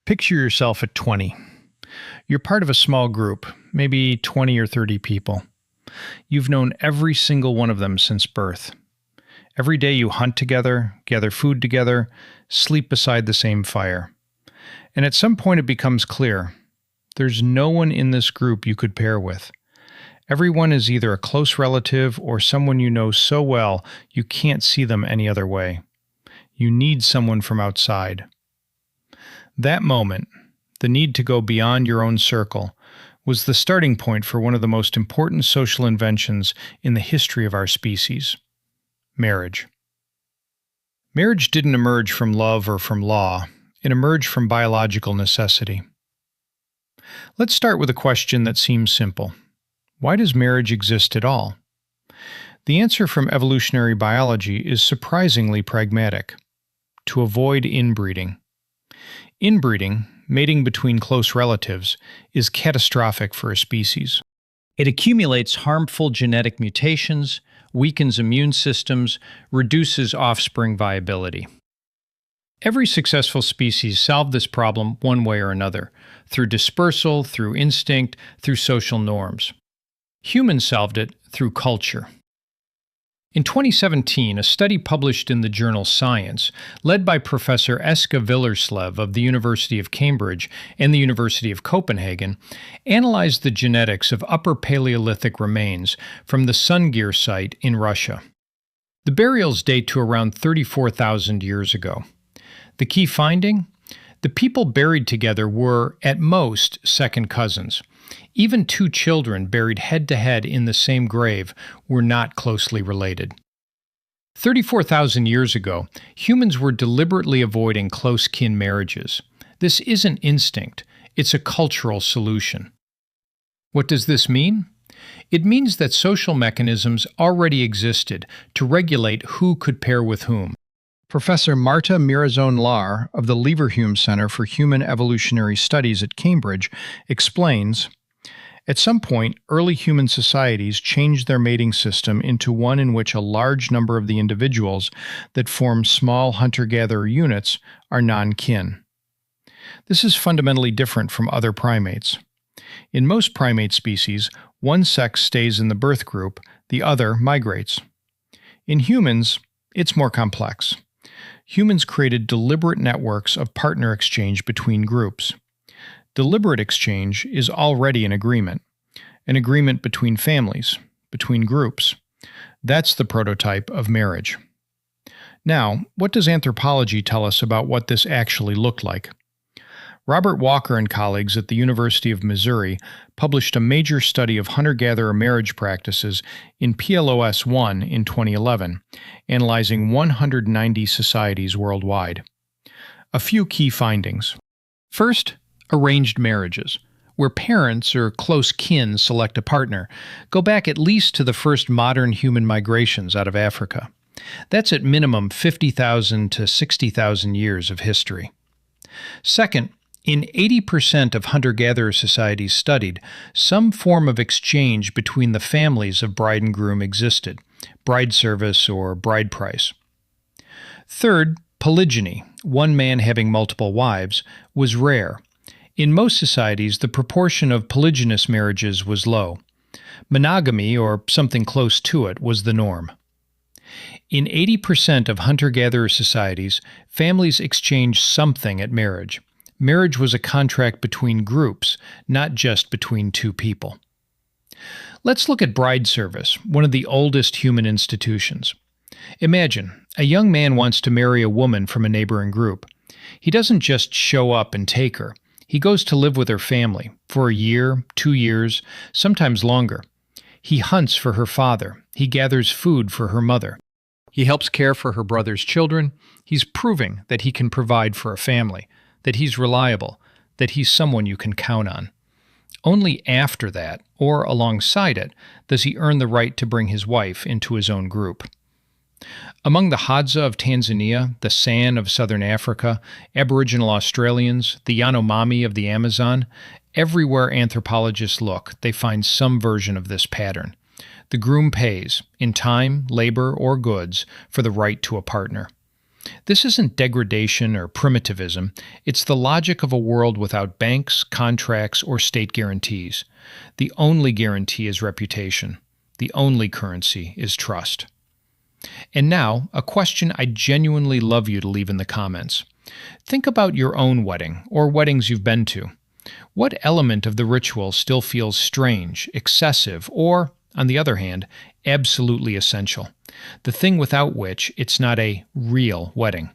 Picture yourself at 20. You're part of a small group, maybe 20 or 30 people. You've known every single one of them since birth. Every day you hunt together, gather food together, sleep beside the same fire. And at some point it becomes clear, there's no one in this group you could pair with. Everyone is either a close relative or someone you know so well you can't see them any other way. You need someone from outside. That moment, the need to go beyond your own circle, was the starting point for one of the most important social inventions in the history of our species: marriage. Marriage didn't emerge from love or from law. It emerged from biological necessity. Let's start with a question that seems simple. Why does marriage exist at all? The answer from evolutionary biology is surprisingly pragmatic: to avoid inbreeding. Inbreeding, mating between close relatives, is catastrophic for a species. It accumulates harmful genetic mutations, weakens immune systems, reduces offspring viability. Every successful species solved this problem one way or another, through dispersal, through instinct, through social norms. Humans solved it through culture. In 2017, a study published in the journal Science, led by Professor Eske Willerslev of the University of Cambridge and the University of Copenhagen, analyzed the genetics of Upper Paleolithic remains from the Sungir site in Russia. The burials date to around 34,000 years ago. The key finding? The people buried together were, at most, second cousins. Even two children buried head-to-head in the same grave were not closely related. 34,000 years ago, humans were deliberately avoiding close kin marriages. This isn't instinct, it's a cultural solution. What does this mean? It means that social mechanisms already existed to regulate who could pair with whom. Professor Marta Mirazón-Lar of the Leverhulme Center for Human Evolutionary Studies at Cambridge explains, at some point, early human societies changed their mating system into one in which a large number of the individuals that form small hunter-gatherer units are non-kin. This is fundamentally different from other primates. In most primate species, one sex stays in the birth group, the other migrates. In humans, it's more complex. Humans created deliberate networks of partner exchange between groups. Deliberate exchange is already an agreement between families, between groups. That's the prototype of marriage. Now, what does anthropology tell us about what this actually looked like? Robert Walker and colleagues at the University of Missouri published a major study of hunter-gatherer marriage practices in PLOS I in 2011, analyzing 190 societies worldwide. A few key findings. First, arranged marriages, where parents or close kin select a partner, go back at least to the first modern human migrations out of Africa. That's at minimum 50,000 to 60,000 years of history. Second, in 80% of hunter-gatherer societies studied, some form of exchange between the families of bride and groom existed, bride service or bride price. Third, polygyny, one man having multiple wives, was rare. In most societies, the proportion of polygynous marriages was low. Monogamy, or something close to it, was the norm. In 80% of hunter-gatherer societies, families exchanged something at marriage. Marriage was a contract between groups, not just between two people. Let's look at bride service, one of the oldest human institutions. Imagine, a young man wants to marry a woman from a neighboring group. He doesn't just show up and take her. He goes to live with her family for a year, 2 years, sometimes longer. He hunts for her father. He gathers food for her mother. He helps care for her brother's children. He's proving that he can provide for a family, that he's reliable, that he's someone you can count on. Only after that, or alongside it, does he earn the right to bring his wife into his own group. Among the Hadza of Tanzania, the San of southern Africa, Aboriginal Australians, the Yanomami of the Amazon, everywhere anthropologists look, they find some version of this pattern. The groom pays, in time, labor, or goods, for the right to a partner. This isn't degradation or primitivism, it's the logic of a world without banks, contracts, or state guarantees. The only guarantee is reputation. The only currency is trust. And now, a question I'd genuinely love you to leave in the comments. Think about your own wedding, or weddings you've been to. What element of the ritual still feels strange, excessive, or, on the other hand, absolutely essential? The thing without which it's not a real wedding.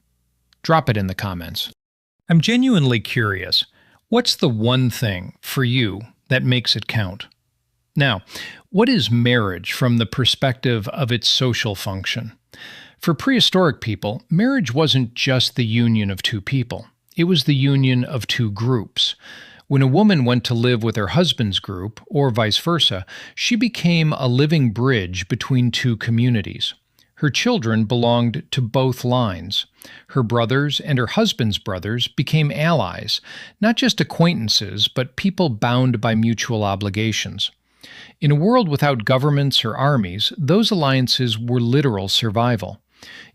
Drop it in the comments. I'm genuinely curious. What's the one thing, for you, that makes it count? Now, what is marriage from the perspective of its social function? For prehistoric people, marriage wasn't just the union of two people. It was the union of two groups. When a woman went to live with her husband's group, or vice versa, she became a living bridge between two communities. Her children belonged to both lines. Her brothers and her husband's brothers became allies, not just acquaintances, but people bound by mutual obligations. In a world without governments or armies, those alliances were literal survival.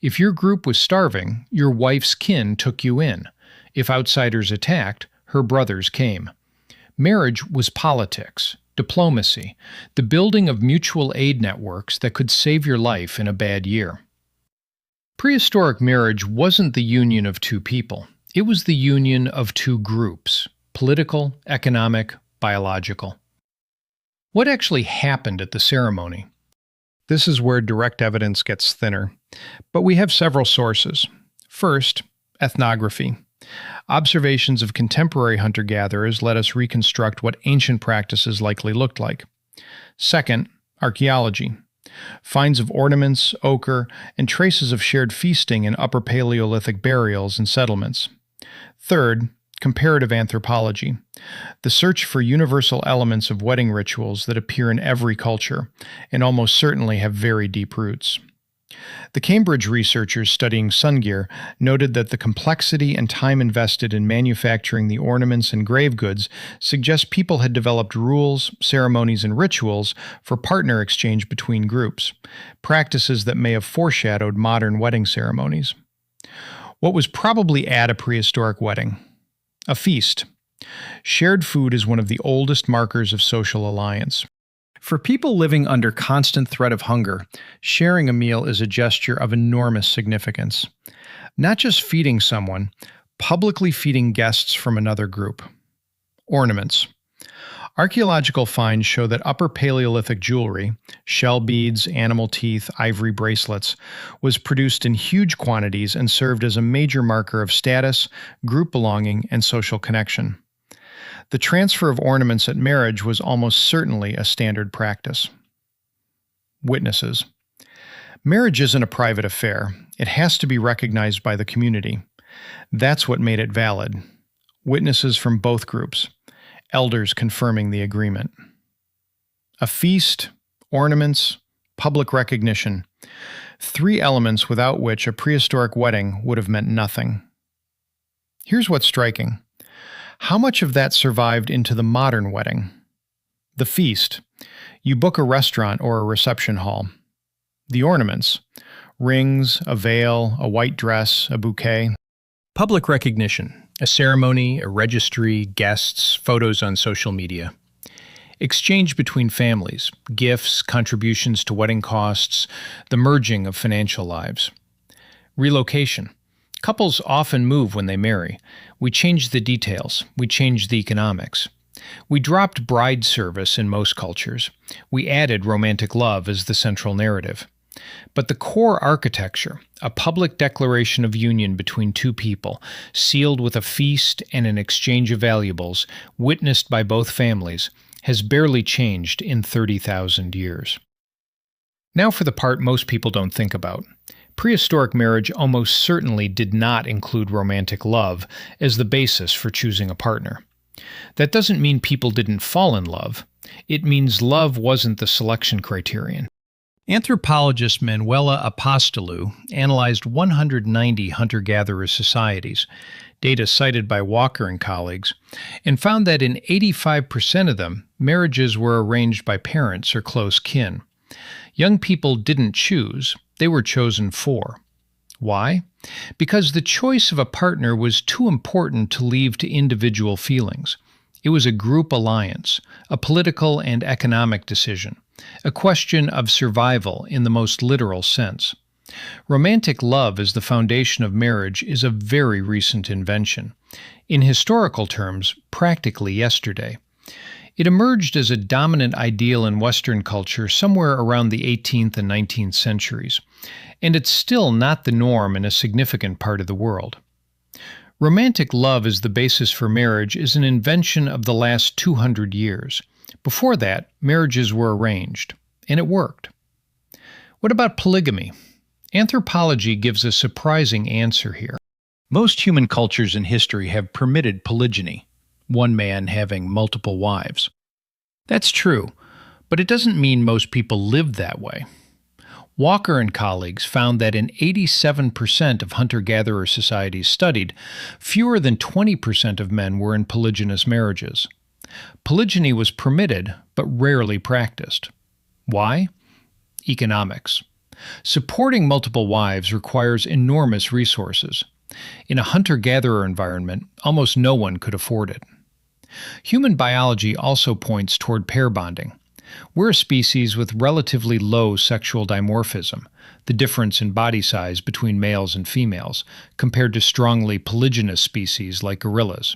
If your group was starving, your wife's kin took you in. If outsiders attacked, her brothers came. Marriage was politics, diplomacy, the building of mutual aid networks that could save your life in a bad year. Prehistoric marriage wasn't the union of two people. It was the union of two groups, political, economic, biological. What actually happened at the ceremony? This is where direct evidence gets thinner, but we have several sources. First, ethnography. Observations of contemporary hunter-gatherers let us reconstruct what ancient practices likely looked like. Second, archaeology. Finds of ornaments, ochre, and traces of shared feasting in Upper Paleolithic burials and settlements. Third, comparative anthropology. The search for universal elements of wedding rituals that appear in every culture, and almost certainly have very deep roots. The Cambridge researchers studying sun gear noted that the complexity and time invested in manufacturing the ornaments and grave goods suggests people had developed rules, ceremonies, and rituals for partner exchange between groups, practices that may have foreshadowed modern wedding ceremonies. What was probably at a prehistoric wedding? A feast. Shared food is one of the oldest markers of social alliance. For people living under constant threat of hunger, sharing a meal is a gesture of enormous significance. Not just feeding someone, publicly feeding guests from another group. Ornaments. Archaeological finds show that Upper Paleolithic jewelry, shell beads, animal teeth, ivory bracelets, was produced in huge quantities and served as a major marker of status, group belonging, and social connection. The transfer of ornaments at marriage was almost certainly a standard practice. Witnesses. Marriage isn't a private affair. It has to be recognized by the community. That's what made it valid. Witnesses from both groups. Elders confirming the agreement. A feast, ornaments, public recognition. Three elements without which a prehistoric wedding would have meant nothing. Here's what's striking. How much of that survived into the modern wedding? The feast. You book a restaurant or a reception hall. The ornaments. Rings, a veil, a white dress, a bouquet. Public recognition. A ceremony, a registry, guests, photos on social media. Exchange between families. Gifts, contributions to wedding costs, the merging of financial lives. Relocation. Couples often move when they marry. We change the details. We change the economics. We dropped bride service in most cultures. We added romantic love as the central narrative. But the core architecture, a public declaration of union between two people, sealed with a feast and an exchange of valuables, witnessed by both families, has barely changed in 30,000 years. Now for the part most people don't think about. Prehistoric marriage almost certainly did not include romantic love as the basis for choosing a partner. That doesn't mean people didn't fall in love. It means love wasn't the selection criterion. Anthropologist Manuela Apostolou analyzed 190 hunter-gatherer societies, data cited by Walker and colleagues, and found that in 85% of them, marriages were arranged by parents or close kin. Young people didn't choose, they were chosen for. Why? Because the choice of a partner was too important to leave to individual feelings. It was a group alliance, a political and economic decision, a question of survival in the most literal sense. Romantic love as the foundation of marriage is a very recent invention. In historical terms, practically yesterday. It emerged as a dominant ideal in Western culture somewhere around the 18th and 19th centuries, and it's still not the norm in a significant part of the world. Romantic love as the basis for marriage is an invention of the last 200 years. Before that, marriages were arranged, and it worked. What about polygamy? Anthropology gives a surprising answer here. Most human cultures in history have permitted polygyny, one man having multiple wives. That's true, but it doesn't mean most people lived that way. Walker and colleagues found that in 87% of hunter-gatherer societies studied, fewer than 20% of men were in polygynous marriages. Polygyny was permitted, but rarely practiced. Why? Economics. Supporting multiple wives requires enormous resources. In a hunter-gatherer environment, almost no one could afford it. Human biology also points toward pair bonding. We're a species with relatively low sexual dimorphism, the difference in body size between males and females, compared to strongly polygynous species like gorillas.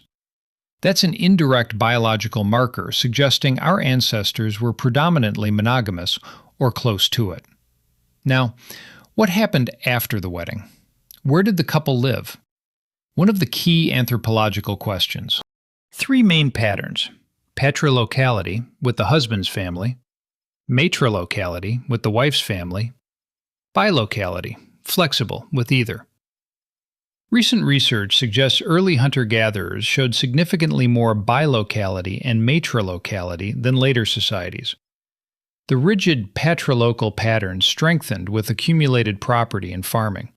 That's an indirect biological marker suggesting our ancestors were predominantly monogamous or close to it. Now, what happened after the wedding? Where did the couple live? One of the key anthropological questions. Three main patterns: patrilocality, with the husband's family; matrilocality, with the wife's family; bilocality, flexible, with either. Recent research suggests early hunter-gatherers showed significantly more bilocality and matrilocality than later societies. The rigid patrilocal pattern strengthened with accumulated property and farming.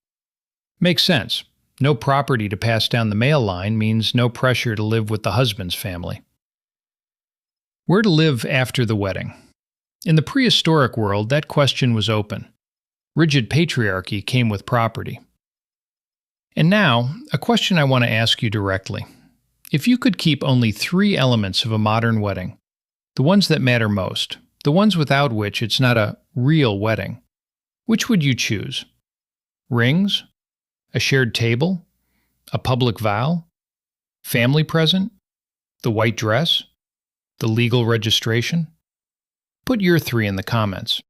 Makes sense. No property to pass down the male line means no pressure to live with the husband's family. Where to live after the wedding? In the prehistoric world, that question was open. Rigid patriarchy came with property. And now, a question I want to ask you directly. If you could keep only 3 elements of a modern wedding, the ones that matter most, the ones without which it's not a real wedding, which would you choose? Rings? A shared table? A public vow? Family present? The white dress? The legal registration? Put your 3 in the comments.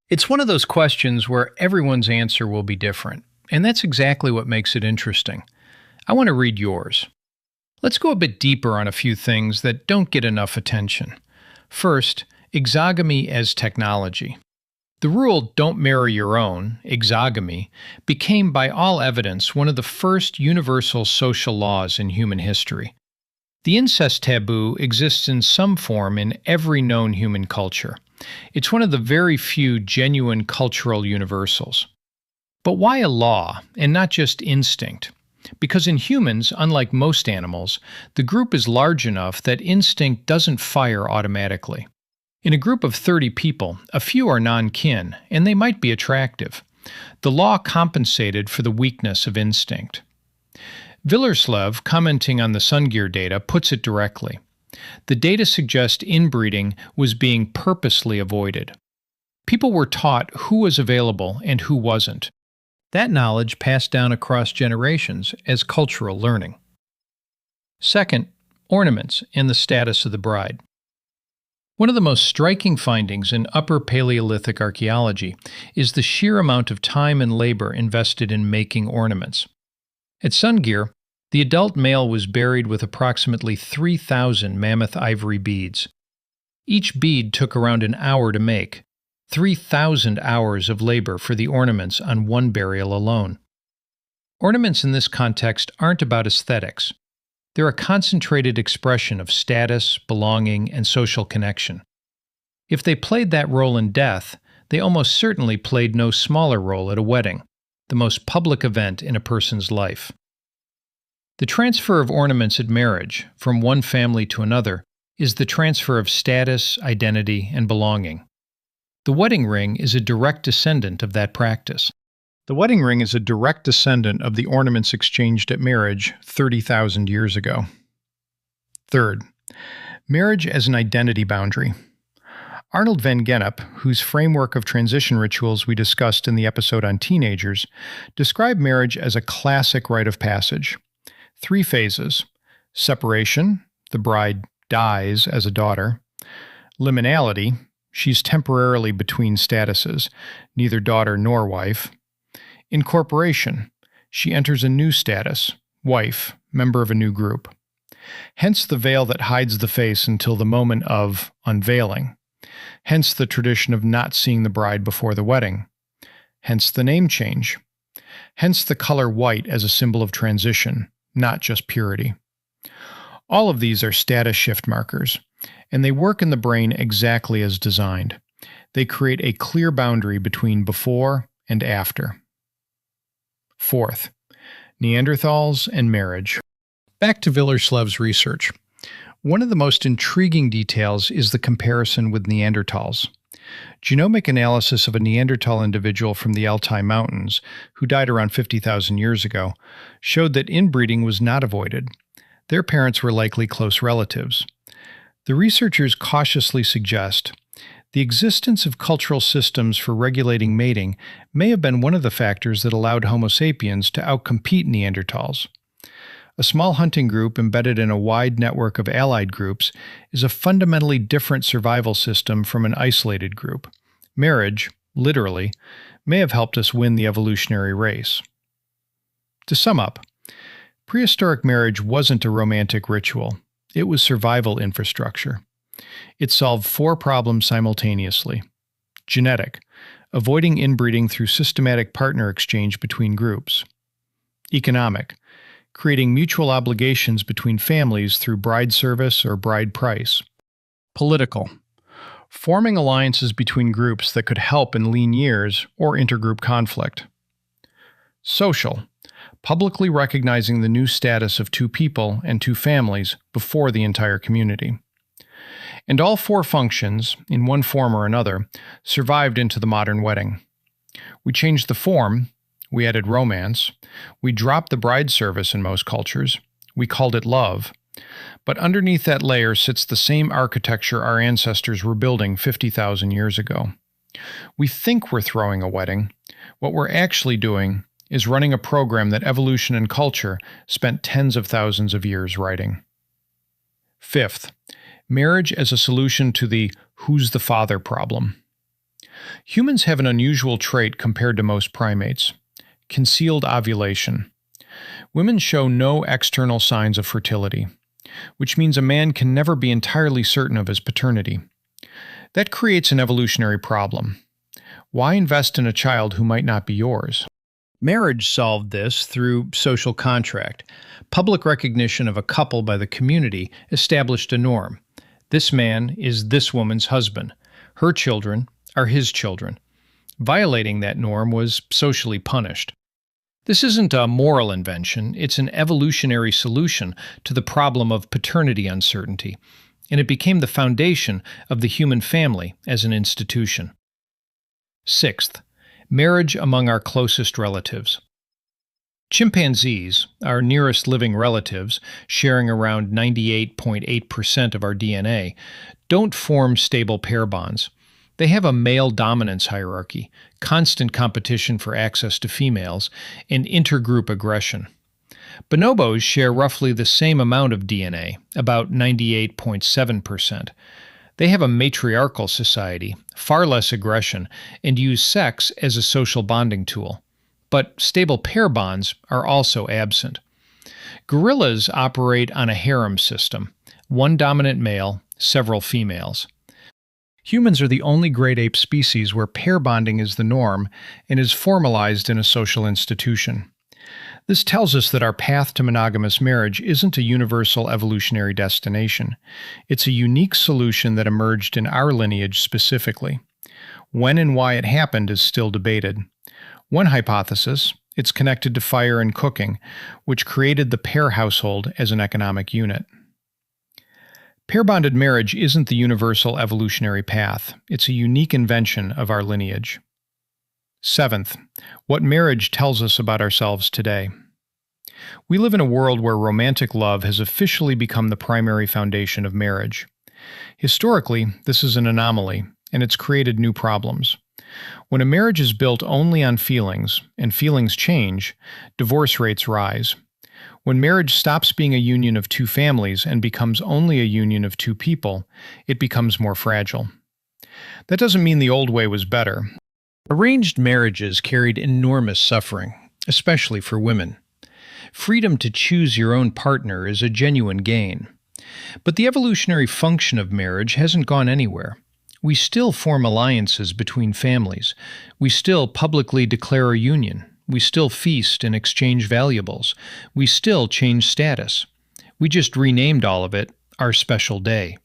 It's one of those questions where everyone's answer will be different, and that's exactly what makes it interesting. I want to read yours. Let's go a bit deeper on a few things that don't get enough attention. First, exogamy as technology. The rule, "don't marry your own," exogamy, became by all evidence one of the first universal social laws in human history. The incest taboo exists in some form in every known human culture. It's one of the very few genuine cultural universals. But why a law, and not just instinct? Because in humans, unlike most animals, the group is large enough that instinct doesn't fire automatically. In a group of 30 people, a few are non-kin, and they might be attractive. The law compensated for the weakness of instinct. Villerslev, commenting on the Sungear data, puts it directly. The data suggest inbreeding was being purposely avoided. People were taught who was available and who wasn't. That knowledge passed down across generations as cultural learning. Second, ornaments and the status of the bride. One of the most striking findings in Upper Paleolithic archaeology is the sheer amount of time and labor invested in making ornaments. At Sungear, the adult male was buried with approximately 3,000 mammoth ivory beads. Each bead took around an hour to make, 3,000 hours of labor for the ornaments on one burial alone. Ornaments in this context aren't about aesthetics. They're a concentrated expression of status, belonging, and social connection. If they played that role in death, they almost certainly played no smaller role at a wedding, the most public event in a person's life. The transfer of ornaments at marriage, from one family to another, is the transfer of status, identity, and belonging. The wedding ring is a direct descendant of that practice. The wedding ring is a direct descendant of the ornaments exchanged at marriage 30,000 years ago. Third, marriage as an identity boundary. Arnold van Gennep, whose framework of transition rituals we discussed in the episode on teenagers, described marriage as a classic rite of passage. 3 phases: separation, the bride dies as a daughter; liminality, she's temporarily between statuses, neither daughter nor wife; incorporation, she enters a new status, wife, member of a new group. Hence the veil that hides the face until the moment of unveiling. Hence the tradition of not seeing the bride before the wedding. Hence the name change. Hence the color white as a symbol of transition, not just purity. All of these are status shift markers, and they work in the brain exactly as designed. They create a clear boundary between before and after. Fourth, Neanderthals and marriage. Back to Villerslev's research. One of the most intriguing details is the comparison with Neanderthals. Genomic analysis of a Neanderthal individual from the Altai Mountains, who died around 50,000 years ago, showed that inbreeding was not avoided. Their parents were likely close relatives. The researchers cautiously suggest the existence of cultural systems for regulating mating may have been one of the factors that allowed Homo sapiens to outcompete Neanderthals. A small hunting group embedded in a wide network of allied groups is a fundamentally different survival system from an isolated group. Marriage, literally, may have helped us win the evolutionary race. To sum up, prehistoric marriage wasn't a romantic ritual. It was survival infrastructure. It solved 4 problems simultaneously. Genetic, avoiding inbreeding through systematic partner exchange between groups. Economic, creating mutual obligations between families through bride service or bride price. Political, forming alliances between groups that could help in lean years or intergroup conflict. Social, publicly recognizing the new status of 2 people and 2 families before the entire community. And all 4 functions, in one form or another, survived into the modern wedding. We changed the form. We added romance. We dropped the bride service in most cultures. We called it love. But underneath that layer sits the same architecture our ancestors were building 50,000 years ago. We think we're throwing a wedding. What we're actually doing is running a program that evolution and culture spent tens of thousands of years writing. Fifth, marriage as a solution to the who's the father problem. Humans have an unusual trait compared to most primates: concealed ovulation. Women show no external signs of fertility, which means a man can never be entirely certain of his paternity. That creates an evolutionary problem. Why invest in a child who might not be yours? Marriage solved this through social contract. Public recognition of a couple by the community established a norm. This man is this woman's husband. Her children are his children. Violating that norm was socially punished. This isn't a moral invention, it's an evolutionary solution to the problem of paternity uncertainty, and it became the foundation of the human family as an institution. Sixth, marriage among our closest relatives. Chimpanzees, our nearest living relatives, sharing around 98.8% of our DNA, don't form stable pair bonds. They have a male dominance hierarchy, constant competition for access to females, and intergroup aggression. Bonobos share roughly the same amount of DNA, about 98.7%. They have a matriarchal society, far less aggression, and use sex as a social bonding tool. But stable pair bonds are also absent. Gorillas operate on a harem system: 1 dominant male, several females. Humans are the only great ape species where pair bonding is the norm and is formalized in a social institution. This tells us that our path to monogamous marriage isn't a universal evolutionary destination. It's a unique solution that emerged in our lineage specifically. When and why it happened is still debated. One hypothesis, it's connected to fire and cooking, which created the pair household as an economic unit. Pair-bonded marriage isn't the universal evolutionary path. It's a unique invention of our lineage. Seventh, what marriage tells us about ourselves today. We live in a world where romantic love has officially become the primary foundation of marriage. Historically, this is an anomaly, and it's created new problems. When a marriage is built only on feelings, and feelings change, divorce rates rise. When marriage stops being a union of two families and becomes only a union of two people, it becomes more fragile. That doesn't mean the old way was better. Arranged marriages carried enormous suffering, especially for women. Freedom to choose your own partner is a genuine gain. But the evolutionary function of marriage hasn't gone anywhere. We still form alliances between families. We still publicly declare a union. We still feast and exchange valuables. We still change status. We just renamed all of it our special day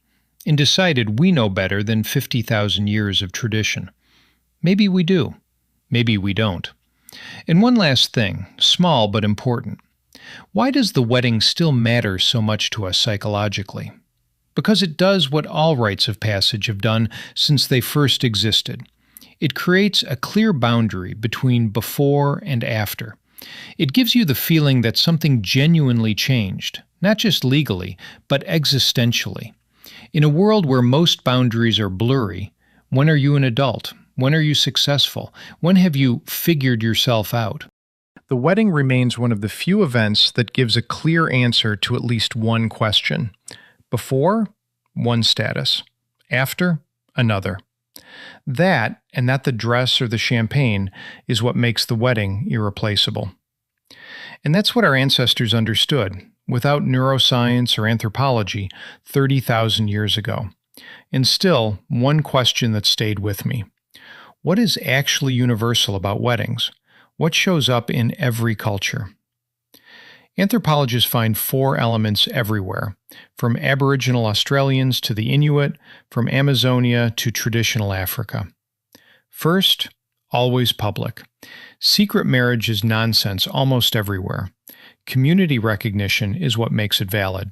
and decided we know better than 50,000 years of tradition. Maybe we do. Maybe we don't. And one last thing, small but important. Why does the wedding still matter so much to us psychologically? Because it does what all rites of passage have done since they first existed. It creates a clear boundary between before and after. It gives you the feeling that something genuinely changed, not just legally, but existentially. In a world where most boundaries are blurry, when are you an adult? When are you successful? When have you figured yourself out? The wedding remains one of the few events that gives a clear answer to at least one question. Before, one status. After, another. That, and not the dress or the champagne, is what makes the wedding irreplaceable. And that's what our ancestors understood, without neuroscience or anthropology, 30,000 years ago. And still, one question that stayed with me. What is actually universal about weddings? What shows up in every culture? Anthropologists find 4 elements everywhere, from Aboriginal Australians to the Inuit, from Amazonia to traditional Africa. First, always public. Secret marriage is nonsense almost everywhere. Community recognition is what makes it valid.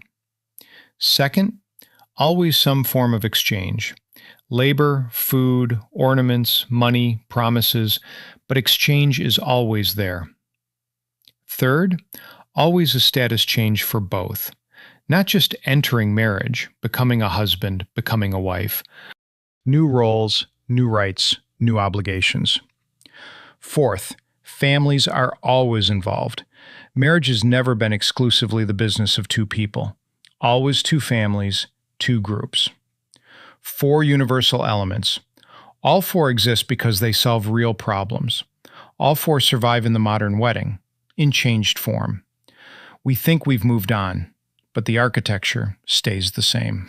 Second, always some form of exchange. Labor, food, ornaments, money, promises, but exchange is always there. Third, always a status change for both. Not just entering marriage, becoming a husband, becoming a wife. New roles, new rights, new obligations. Fourth, families are always involved. Marriage has never been exclusively the business of two people. Always two families, two groups. 4 universal elements. All 4 exist because they solve real problems. All 4 survive in the modern wedding, in changed form. We think we've moved on, but the architecture stays the same.